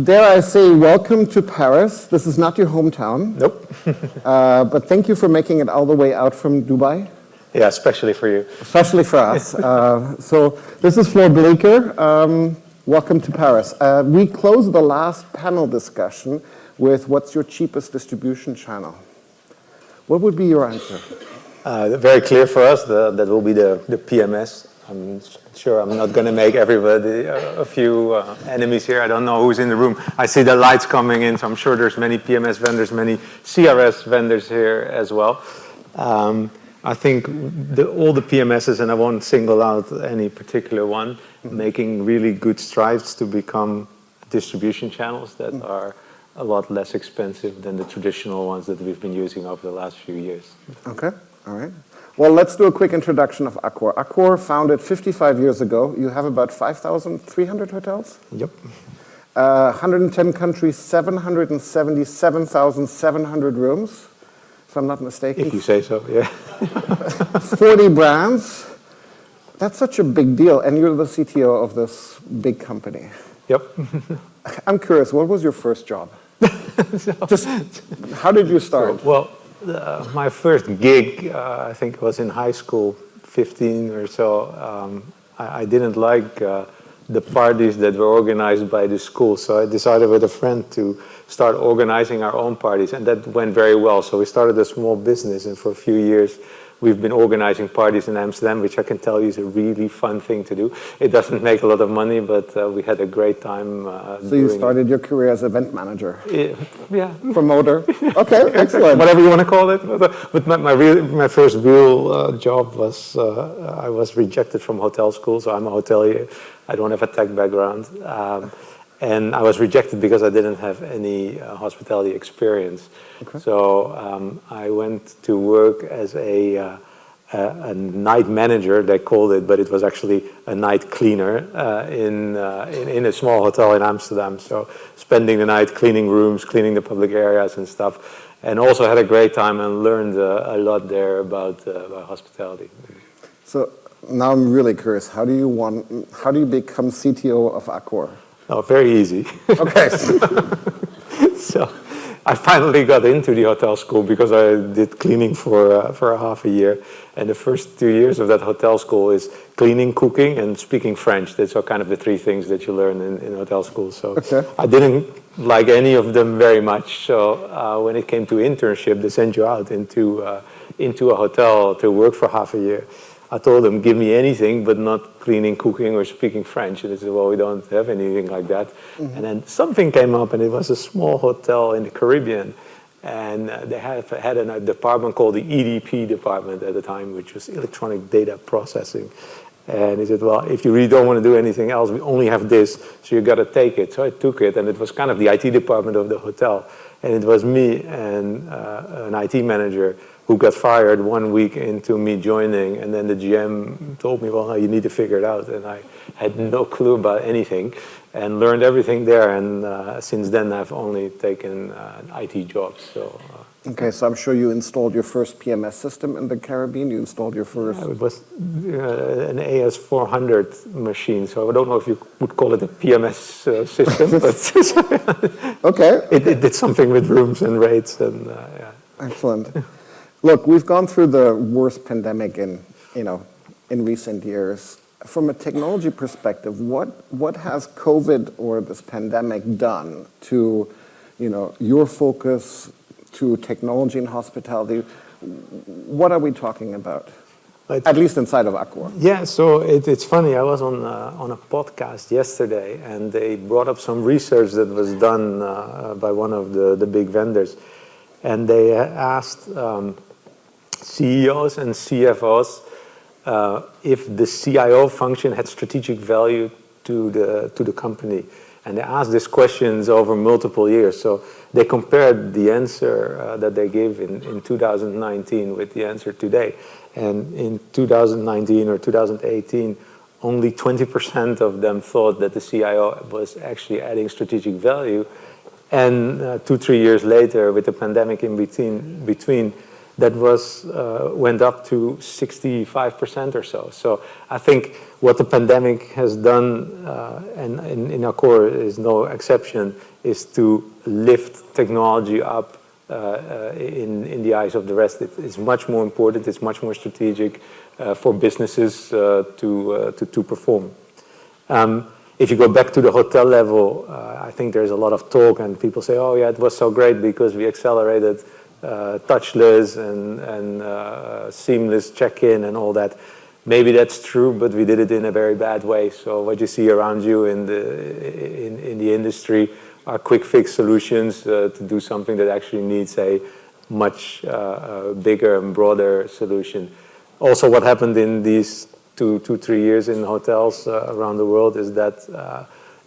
Dare I say, welcome to Paris. This is not your hometown. Nope. But thank you for making it all the way out from Dubai. Yeah, especially for you. Especially for us. So this is Floor Bleeker. Welcome to Paris. We closed the last panel discussion with what's your cheapest distribution channel? What would be your answer? Very clear for us, that will be the PMS. I'm sure I'm not going to make everybody a few enemies here. I don't know who's in the room. I see the lights coming in, so I'm sure there's many PMS vendors, many CRS vendors here as well. I think all the PMSs, and I won't single out any particular one, making really good strides to become distribution channels that are a lot less expensive than the traditional ones that we've been using over the last few years. Okay, all right. Well, let's do a quick introduction of Accor. Accor, founded 55 years ago. You have about 5,300 hotels? Yep. 110 countries, 777,700 rooms, if I'm not mistaken. If you say so, yeah. 40 brands. That's such a big deal, and you're the CTO of this big company. Yep. I'm curious, what was your first job? Just, how did you start? Well, my first gig, I think was in high school, 15 or so. I didn't like the parties that were organized by the school, so I decided with a friend to start organizing our own parties, and that went very well. So we started a small business, and for a few years we've been organizing parties in Amsterdam, which I can tell you is a really fun thing to do. It doesn't make a lot of money, but we had a great time So you started your career as event manager? Yeah. Promoter? Okay, excellent. Whatever you want to call it. But my first real job was, I was rejected from hotel school, so I'm a hotelier. I don't have a tech background. And I was rejected because I didn't have any hospitality experience. Okay. So I went to work as a night manager, they called it, but it was actually a night cleaner in a small hotel in Amsterdam. So spending the night cleaning rooms, cleaning the public areas and stuff, and also had a great time and learned a lot there about hospitality. So now I'm really curious. How do you become CTO of Accor? Oh, very easy. Okay. So I finally got into the hotel school because I did cleaning for a half a year. And the first 2 years of that hotel school is cleaning, cooking, and speaking French. That's kind of the three things that you learn in hotel school. So okay. I didn't like any of them very much. So when it came to internship, they sent you out into a hotel to work for half a year. I told them, give me anything, but not cleaning, cooking, or speaking French. And they said, well, we don't have anything like that. Mm-hmm. And then something came up, and it was a small hotel in the Caribbean. And they had a department called the EDP department at the time, which was electronic data processing. And he said, well, if you really don't want to do anything else, we only have this, so you got to take it. So I took it, and it was kind of the IT department of the hotel. And it was me and an IT manager who got fired 1 week into me joining, and then the GM told me, well, no, you need to figure it out. And I had no clue about anything and learned everything there. And since then, I've only taken IT jobs. So, okay, so I'm sure you installed your first PMS system in the Caribbean. You installed your first... Yeah, it was an AS400 machine, so I don't know if you would call it a PMS system, but okay. It did something with rooms and rates. And, yeah. Excellent. Look, we've gone through the worst pandemic in recent years. From a technology perspective, what has COVID or this pandemic done to, your focus, to technology and hospitality? What are we talking about? At least inside of Aqua. Yeah, so it's funny. I was on a podcast yesterday, and they brought up some research that was done by one of the big vendors, and they asked CEOs and CFOs if the CIO function had strategic value to the company. And they asked these questions over multiple years. So they compared the answer that they gave in 2019 with the answer today. And in 2019 or 2018, only 20% of them thought that the CIO was actually adding strategic value. And 2-3 years later, with the pandemic in between, that went up to 65% or so. So I think what the pandemic has done, and in Accor is no exception, is to lift technology up in the eyes of the rest. It's much more important. It's much more strategic for businesses to perform. If you go back to the hotel level, I think there's a lot of talk, and people say, "Oh yeah, it was so great because we accelerated touchless and seamless check-in and all that." Maybe that's true, but we did it in a very bad way. So what you see around you in the industry are quick fix solutions to do something that actually needs a much bigger and broader solution. Also, what happened in these 3 years in hotels around the world is that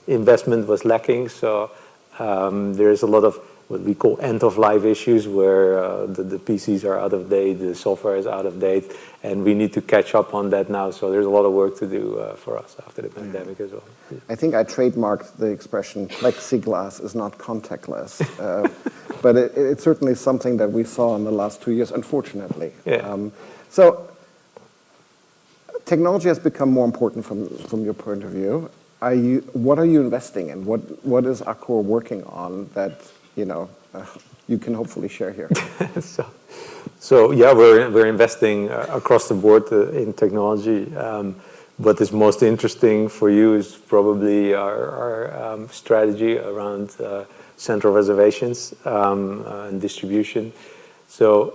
investment was lacking. So there is a lot of what we call end-of-life issues where the PCs are out of date, the software is out of date, and we need to catch up on that now. So there's a lot of work to do for us after the pandemic as well. I think I trademarked the expression plexiglass is not contactless, but it's certainly something that we saw in the last 2 years, unfortunately. Yeah. So technology has become more important from your point of view. What are you investing in? What is Accor working on that you can hopefully share here? So yeah, we're investing across the board in technology. What is most interesting for you is probably our strategy around central reservations and distribution. So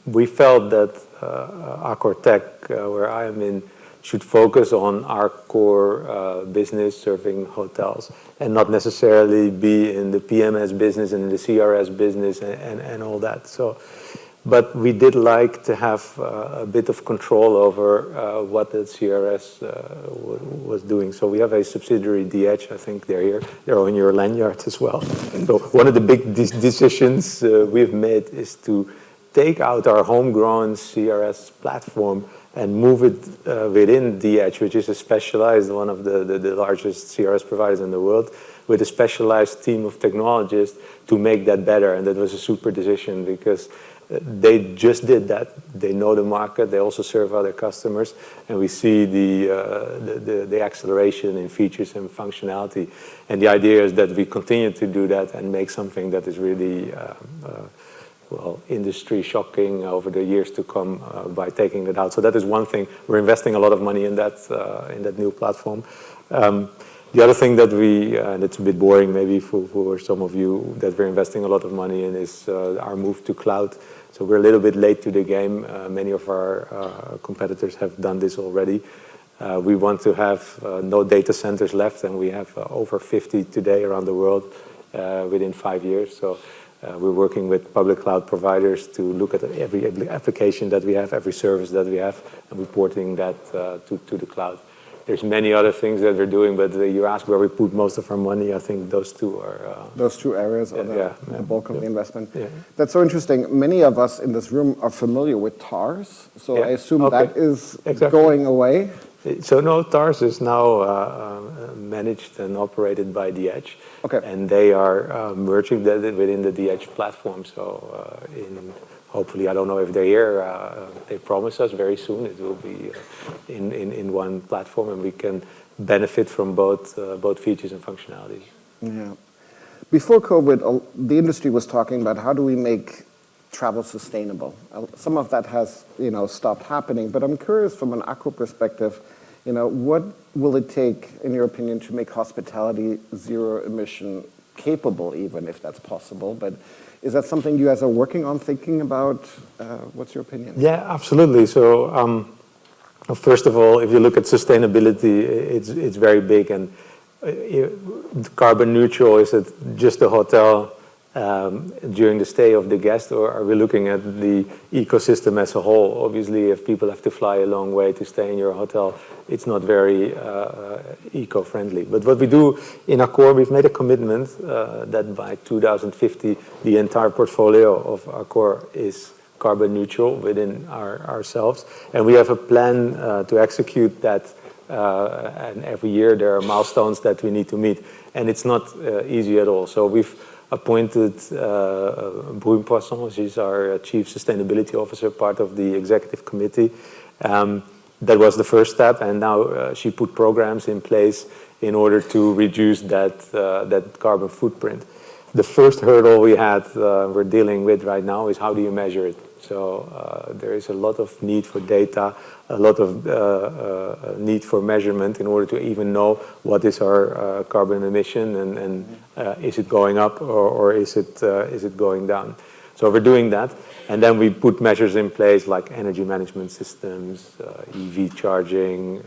we felt that Accor Tech, where I am in, should focus on our core business, serving hotels, and not necessarily be in the PMS business and the CRS business and all that. So, but we did like to have a bit of control over what the CRS was doing. So we have a subsidiary, DH. I think they're here. They're on your lanyard as well. So one of the big decisions we've made is to take out our homegrown CRS platform and move it within DH, which is a specialized, one of the largest CRS providers in the world, with a specialized team of technologists to make that better. And that was a super decision because they just did that. They know the market. They also serve other customers, and we see the acceleration in features and functionality. And the idea is that we continue to do that and make something that is really industry shocking over the years to come by taking it out. So that is one thing. We're investing a lot of money in that new platform. The other thing that and it's a bit boring maybe for some of you, that we're investing a lot of money in is our move to cloud. So we're a little bit late to the game. Many of our competitors have done this already. We want to have no data centers left, and we have over 50 today around the world within 5 years. So we're working with public cloud providers to look at every application that we have, every service that we have, and reporting that to the cloud. There's many other things that we're doing, but you ask where we put most of our money. I think those two are... those two areas are the bulk of the investment. Yeah. That's so interesting. Many of us in this room are familiar with TARS, so I assume that is going away. So no, TARS is now managed and operated by DH, and they are merging that within the DH platform. So hopefully, I don't know if they're here, they promise us very soon it will be in one platform, and we can benefit from both features and functionality. Yeah. Before COVID, the industry was talking about how do we make travel sustainable. Some of that has, stopped happening, but I'm curious from an Accor perspective, what will it take, in your opinion, to make hospitality zero emission capable, even if that's possible? But is that something you guys are working on, thinking about? What's your opinion? Yeah, absolutely. So first of all, if you look at sustainability, it's very big. And carbon neutral, is it just a hotel during the stay of the guest, or are we looking at the ecosystem as a whole? Obviously, if people have to fly a long way to stay in your hotel, it's not very eco-friendly. But what we do in Accor, we've made a commitment that by 2050, the entire portfolio of Accor is carbon neutral within ourselves. And we have a plan to execute that. And every year there are milestones that we need to meet. And it's not easy at all. So we've appointed Brune Poisson. She's our Chief Sustainability Officer, part of the executive committee. That was the first step, and now she put programs in place in order to reduce that carbon footprint. The first hurdle we're dealing with right now is how do you measure it? So there is a lot of need for data, a lot of need for measurement in order to even know what is our carbon emission and is it going up or is it going down? So we're doing that, and then we put measures in place like energy management systems, EV charging.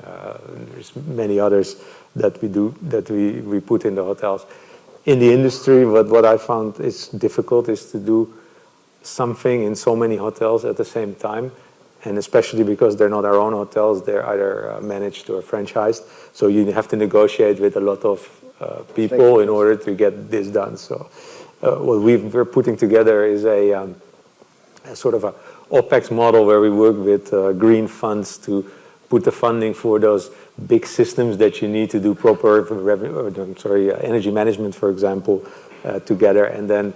There's many others that we do that we put in the hotels. In the industry, what I found is difficult is to do something in so many hotels at the same time, and especially because they're not our own hotels, they're either managed or franchised. So you have to negotiate with a lot of people in order to get this done. So what we're putting together is a sort of a OPEX model where we work with green funds to put the funding for those big systems that you need to do proper energy management, for example, together, and then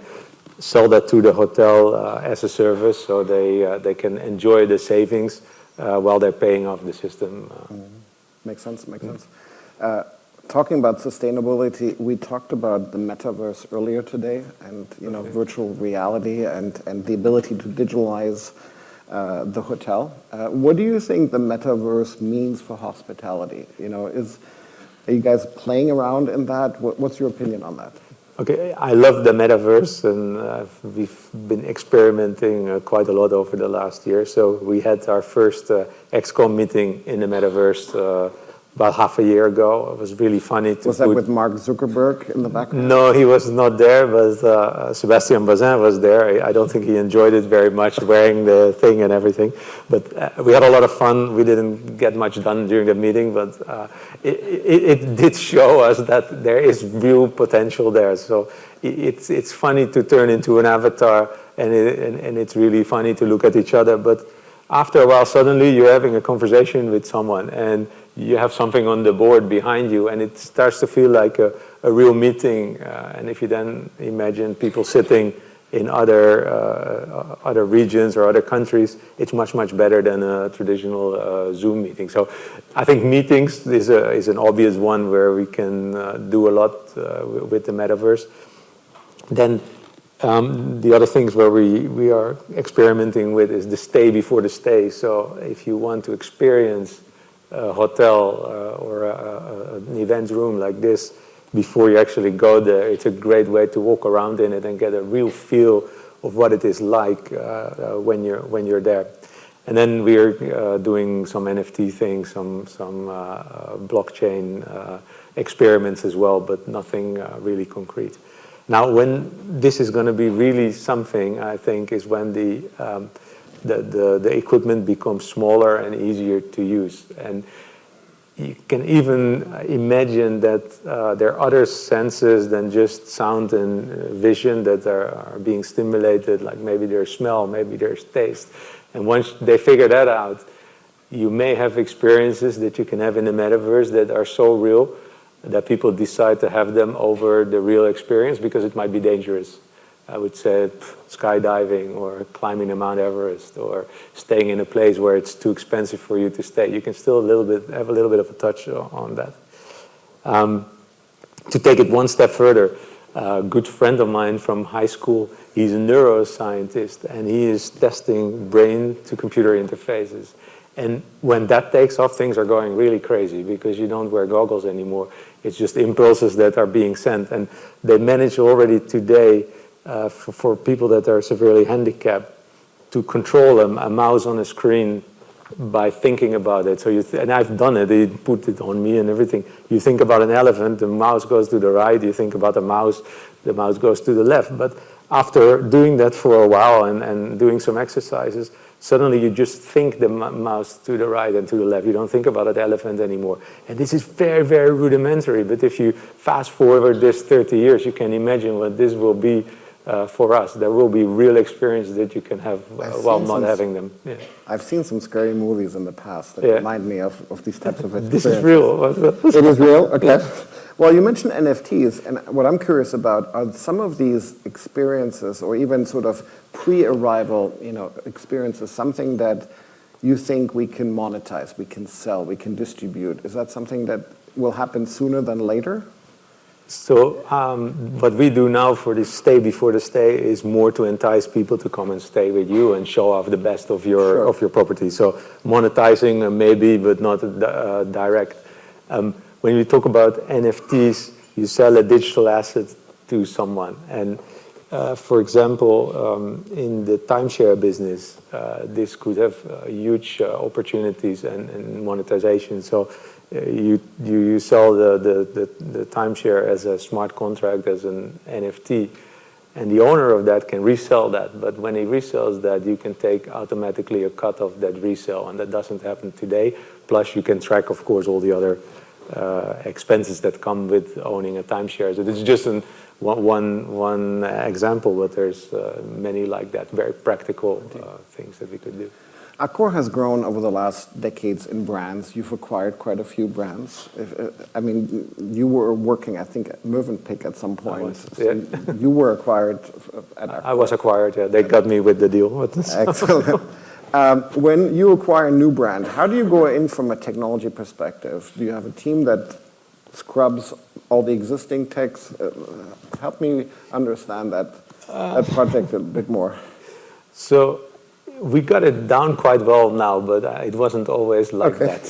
sell that to the hotel as a service, so they can enjoy the savings while they're paying off the system. Makes sense. Talking about sustainability, we talked about the metaverse earlier today, and virtual reality and the ability to digitalize the hotel. What do you think the metaverse means for hospitality? Are you guys playing around in that? What's your opinion on that? Okay, I love the metaverse, and we've been experimenting quite a lot over the last year. So we had our first XCOM meeting in the metaverse about half a year ago. It was really funny. Was that with Mark Zuckerberg in the background? No, he was not there, but Sebastien was there. I don't think he enjoyed it very much, wearing the thing and everything. But we had a lot of fun. We didn't get much done during the meeting, but it did show us that there is real potential there. So it's funny to turn into an avatar, and it's really funny to look at each other. But after a while, suddenly you're having a conversation with someone, and you have something on the board behind you, and it starts to feel like a real meeting. And if you then imagine people sitting in other regions or other countries, it's much better than a traditional Zoom meeting. So I think meetings is an obvious one where we can do a lot with the metaverse. Then the other things where we are experimenting with is the stay before the stay. So if you want to experience a hotel or an event room like this before you actually go there, it's a great way to walk around in it and get a real feel of what it is like when you're there. And then we're doing some NFT things, some blockchain experiments as well, but nothing really concrete. Now, when this is going to be really something, I think, is when the equipment becomes smaller and easier to use. And you can even imagine that there are other senses than just sound and vision that are being stimulated, like maybe there's smell, maybe there's taste. And once they figure that out, you may have experiences that you can have in the metaverse that are so real that people decide to have them over the real experience because it might be dangerous. I would say skydiving or climbing the Mount Everest or staying in a place where it's too expensive for you to stay. You can still have a little bit of a touch on that. To take it one step further, a good friend of mine from high school, he's a neuroscientist, and he is testing brain-to-computer interfaces. And when that takes off, things are going really crazy because you don't wear goggles anymore. It's just impulses that are being sent. And they manage already today for people that are severely handicapped to control a mouse on a screen by thinking about it. So and I've done it. They put it on me and everything. You think about an elephant, the mouse goes to the right. You think about the mouse goes to the left. But after doing that for a while and doing some exercises, suddenly you just think the mouse to the right and to the left. You don't think about an elephant anymore. And this is very, very rudimentary. But if you fast forward this 30 years, you can imagine what this will be for us. There will be real experiences that you can have while not having them. Yeah. I've seen some scary movies in the past that remind me of these types of experiences. This is real. It is real? Okay. Well, you mentioned NFTs, and what I'm curious about are some of these experiences, or even sort of pre-arrival, experiences, something that you think we can monetize, we can sell, we can distribute. Is that something that will happen sooner than later? So what we do now for the stay before the stay is more to entice people to come and stay with you and show off the best of your property. So monetizing maybe, but not direct. When you talk about NFTs, you sell a digital asset to someone. And for example, in the timeshare business, this could have huge opportunities and monetization. So you sell the timeshare as a smart contract, as an NFT, and the owner of that can resell that. But when he resells that, you can take automatically a cut of that resale, and that doesn't happen today. Plus, you can track, of course, all the other expenses that come with owning a timeshare. So this is just one example, but there's many like that, very practical things that we could do. Accor has grown over the last decades in brands. You've acquired quite a few brands. You were working, I think, at Mövenpick at some point. You were acquired at Accor. I was acquired, yeah. They got me with the deal. Excellent. When you acquire a new brand, how do you go in from a technology perspective? Do you have a team that scrubs all the existing techs? Help me understand that project a bit more. So we got it down quite well now, but it wasn't always like that.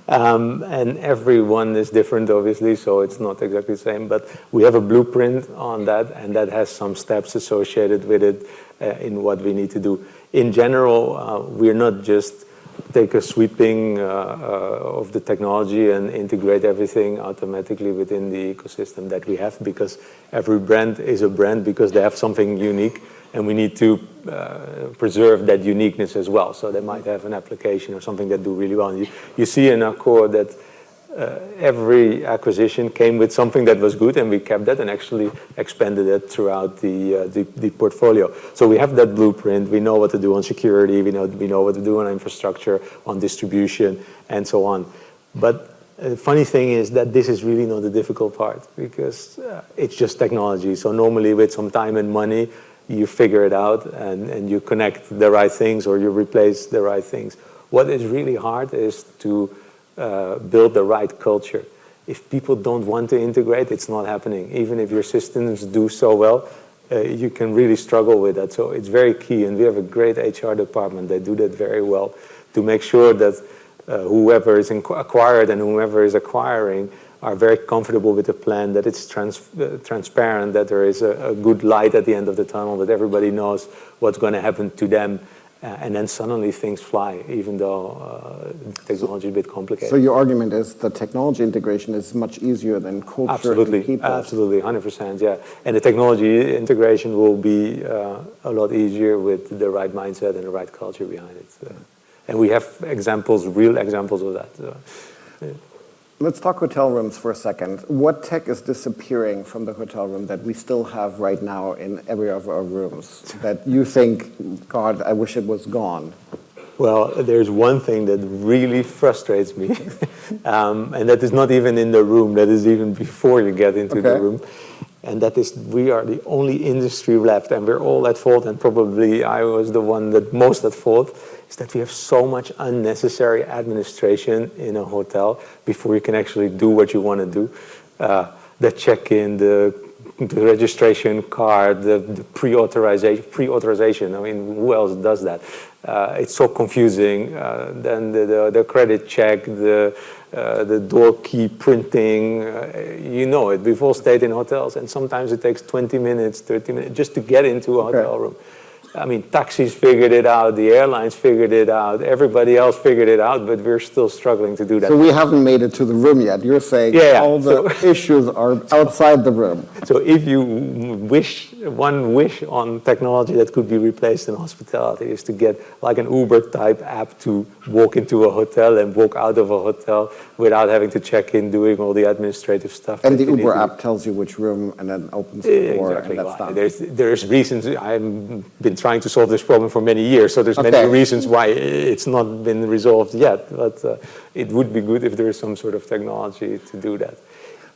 And everyone is different, obviously, so it's not exactly the same. But we have a blueprint on that, and that has some steps associated with it in what we need to do. In general, we're not just take a sweeping of the technology and integrate everything automatically within the ecosystem that we have, because every brand is a brand because they have something unique, and we need to preserve that uniqueness as well. So they might have an application or something that do really well. And you see in Accor that every acquisition came with something that was good, and we kept that and actually expanded it throughout the portfolio. So we have that blueprint. We know what to do on security. We know what to do on infrastructure, on distribution, and so on. But the funny thing is that this is really not the difficult part, because it's just technology. So normally with some time and money, you figure it out and you connect the right things, or you replace the right things. What is really hard is to build the right culture. If people don't want to integrate, it's not happening. Even if your systems do so well, you can really struggle with that. So it's very key, and we have a great HR department. They do that very well to make sure that whoever is acquired and whoever is acquiring are very comfortable with the plan, that it's transparent, that there is a good light at the end of the tunnel, that everybody knows what's going to happen to them. And then suddenly things fly, even though technology is a bit complicated. So your argument is that technology integration is much easier than culture and people? Absolutely, 100%, yeah. And the technology integration will be a lot easier with the right mindset and the right culture behind it. And we have examples, real examples of that. Yeah. Let's talk hotel rooms for a second. What tech is disappearing from the hotel room that we still have right now in every of our rooms that you think, God, I wish it was gone? Well, there's one thing that really frustrates me, and that is not even in the room, that is even before you get into the room. And that is, we are the only industry left, and we're all at fault, and probably I was the one that most at fault, is that we have so much unnecessary administration in a hotel before you can actually do what you want to do. The check-in, the registration card, the pre-authorization. I mean, who else does that? It's so confusing. Then the credit check, the door key printing, you know it. We've all stayed in hotels, and sometimes it takes 20 minutes, 30 minutes just to get into a hotel room. I mean, taxis figured it out, the airlines figured it out, everybody else figured it out, but we're still struggling to do that. So we haven't made it to the room yet. You're saying all the issues are outside the room. So if you one wish on technology that could be replaced in hospitality is to get like an Uber type app to walk into a hotel and walk out of a hotel without having to check in, doing all the administrative stuff. And the Uber app tells you which room and then opens the door. Exactly. And that's done. There's reasons. I've been trying to solve this problem for many years, so there's many reasons why it's not been resolved yet. But it would be good if there is some sort of technology to do that.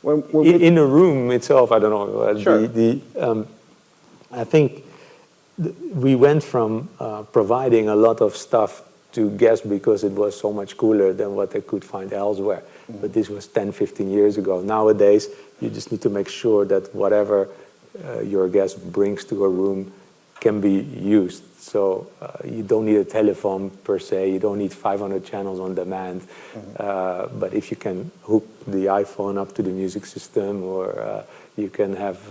In a room itself, I don't know. Sure. I think we went from providing a lot of stuff to guests because it was so much cooler than what they could find elsewhere. But this was 10, 15 years ago. Nowadays, you just need to make sure that whatever your guest brings to a room can be used. So you don't need a telephone per se. You don't need 500 channels on demand. But if you can hook the iPhone up to the music system, or you can have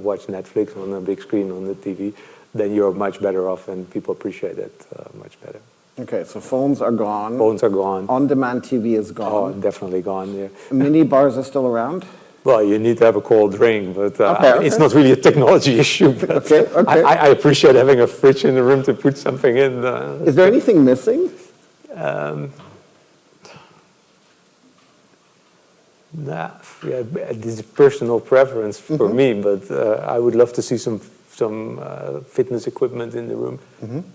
watch Netflix on a big screen on the TV, then you're much better off, and people appreciate it much better. Okay, so phones are gone. Phones are gone. On-demand TV is Oh, gone. definitely gone, yeah. Mini bars are still around? Well, you need to have a cold drink, but Okay. it's not really a technology issue. But Okay. I appreciate having a fridge in the room to put something in. Is there anything missing? This is personal preference for me, but I would love to see some fitness equipment in the room,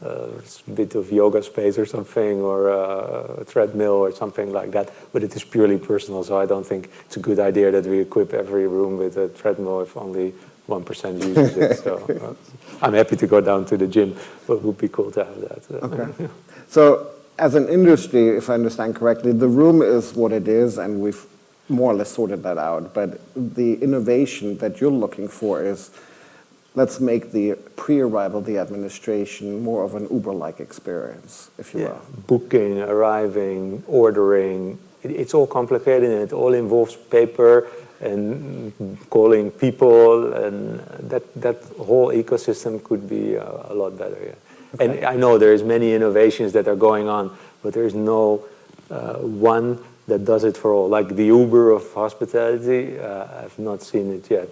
a bit of yoga space or something, or a treadmill or something like that. But it is purely personal, so I don't think it's a good idea that we equip every room with a treadmill if only 1% uses it. So I'm happy to go down to the gym, but it would be cool to have that. Okay. So as an industry, if I understand correctly, the room is what it is, and we've more or less sorted that out. But the innovation that you're looking for is, let's make the pre-arrival, the administration, more of an Uber-like experience, if you will. Booking, arriving, ordering, it's all complicated, and it all involves paper and calling people, and that whole ecosystem could be a lot better. Yeah. Okay. And I know there's many innovations that are going on, but there's no one that does it for all. Like the Uber of hospitality, I've not seen it yet.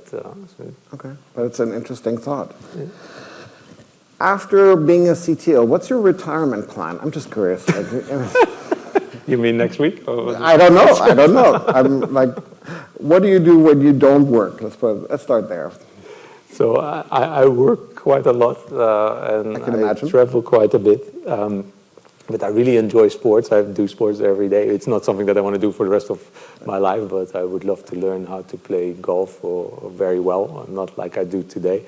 Okay, but it's an interesting thought. Yeah. After being a CTO, what's your retirement plan? I'm just curious. You mean next week? I don't know. I'm like, what do you do when you don't work? Let's start there. So I work quite a lot, and I can imagine. Travel quite a bit. But I really enjoy sports. I do sports every day. It's not something that I want to do for the rest of my life, but I would love to learn how to play golf very well, not like I do today.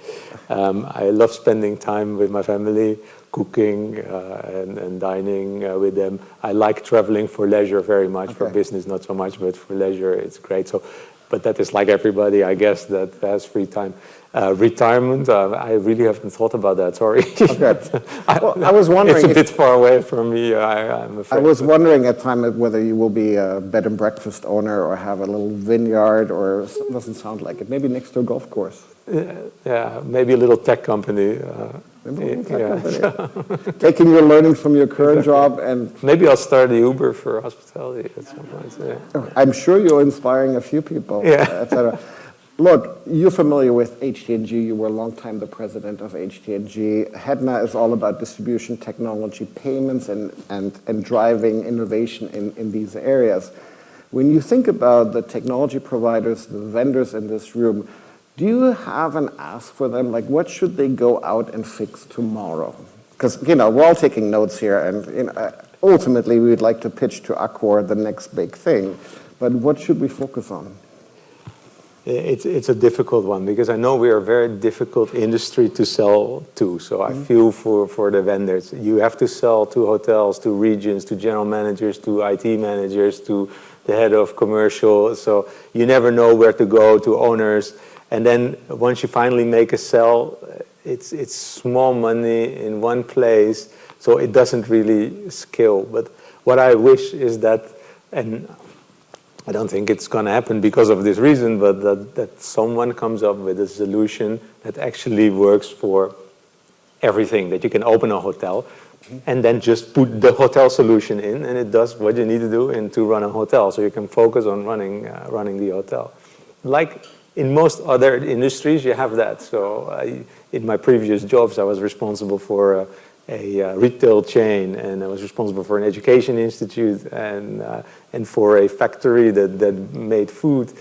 I love spending time with my family, cooking and dining with them. I like traveling for leisure very much. Okay. For business, not so much, but for leisure, it's great. So, but that is like everybody, I guess, that has free time. Retirement, I really haven't thought about that, sorry. Okay. Well, I was wondering... It's a bit far away from me, I'm afraid. I was wondering at time whether you will be a bed and breakfast owner or have a little vineyard, or it doesn't sound like it. Maybe next to a golf course. Yeah, maybe a little tech company. Company. Taking your learnings from your current job and... Maybe I'll start the Uber for hospitality at some point. Yeah. I'm sure you're inspiring a few people, etc. Look, you're familiar with HTNG. You were a long time the president of HTNG. HEDNA is all about distribution, technology, payments, and driving innovation in these areas. When you think about the technology providers, the vendors in this room, do you have an ask for them? Like, what should they go out and fix tomorrow? Because, we're all taking notes here, and ultimately we would like to pitch to Accor the next big thing. But what should we focus on? It's a difficult one, because I know we are a very difficult industry to sell to. So I feel for the vendors. You have to sell to hotels, to regions, to general managers, to IT managers, to the head of commercial. So you never know where to go, to owners. And then once you finally make a sell, it's small money in one place, so it doesn't really scale. But what I wish is that, and I don't think it's going to happen because of this reason, but that someone comes up with a solution that actually works for everything, that you can open a hotel and then just put the hotel solution in, and it does what you need to do to run a hotel, so you can focus on running the hotel. Like in most other industries, you have that. So in my previous jobs, I was responsible for a retail chain, and I was responsible for an education institute, and for a factory that made food.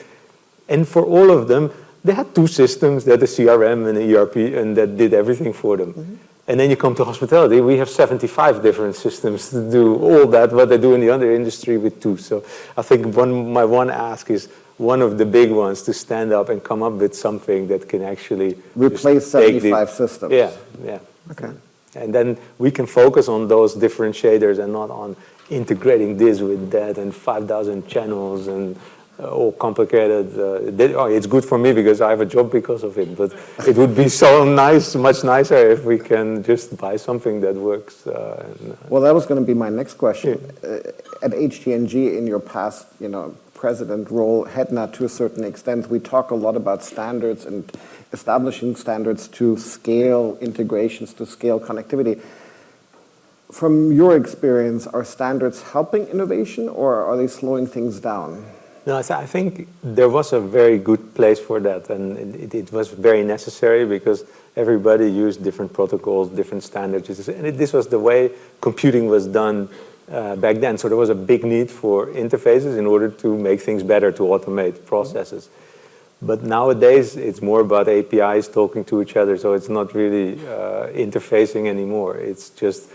And for all of them, they had two systems. They had a CRM and an ERP, and that did everything for them. And then you come to hospitality, we have 75 different systems to do all that, what they do in the other industry with 2. So I think my one ask is one of the big ones to stand up and come up with something that can actually replace 75 systems. Yeah. Okay. And then we can focus on those differentiators and not on integrating this with that and 5,000 channels and all complicated. It's good for me because I have a job because of it, but it would be so nice, much nicer if we can just buy something that works. Well, that was going to be my next question. At HTNG, in your past, president role, HEDNA to a certain extent, we talk a lot about standards and establishing standards to scale integrations, to scale connectivity. From your experience, are standards helping innovation or are they slowing things down? No, I think there was a very good place for that, and it was very necessary because everybody used different protocols, different standards, and this was the way computing was done back then. So there was a big need for interfaces in order to make things better, to automate processes. But nowadays, it's more about APIs talking to each other, so it's not really interfacing anymore. It's just,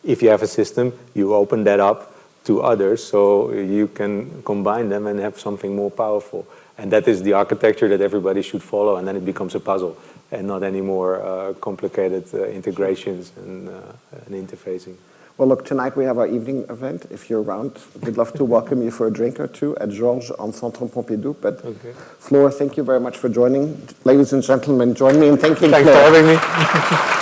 if you have a system, you open that up to others, so you can combine them and have something more powerful. And that is the architecture that everybody should follow, and then it becomes a puzzle, and not any more complicated integrations and interfacing. Well, look, tonight we have our evening event. If you're around, we'd love to welcome you for a drink or two at Georges on Centre Pompidou. But Floor, thank you very much for joining. Ladies and gentlemen, join me in thanking Floor. Thanks for having me.